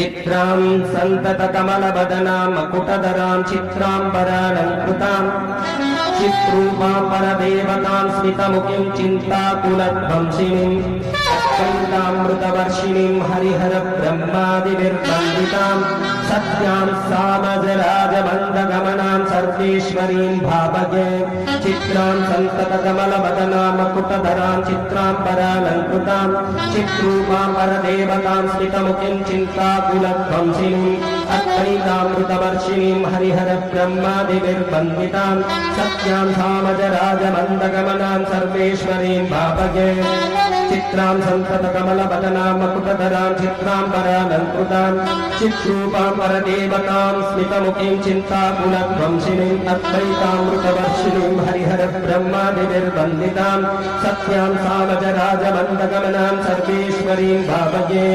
चित्रां सन्ततकमलवदनां मकुटधरां चित्राम्बरालङ्कृतां चित्रूपां परदेवतां स्मितमुखीं चिन्ताकुलध्वंसिनीं चैतामृतवर्षिणीं हरिहरब्रह्मादिभिर्वन्दितां सत्यां सामजराजमन्दगमनां सर्वेश्वरीं भावये चित्रां सन्ततकमलवदनां मकुटधरां चित्राम्बरालङ्कृतां चित्रूपां परदेवतां स्मितमुखीं चिन्ताकुलध्वंसिनीं अद्वैतामृतवर्षिणीं हरिहरब्रह्मादिभिर्वन्दितां सत्यां सामजराजमन्दगमनां सर्वेश्वरीं भावये चित्रां सन्ततकमलवदनां मकुटधरां चित्राम्बरालङ्कृतां चित्रूपां परदेवतां स्मितमुखीं चिन्ताकुलध्वंसिनीं अद्वैतामृतवर्षिणीं हरिहरब्रह्मादिभिर्वन्दितां सत्यां सामजराजमन्दगमनां सर्वेश्वरीं भावये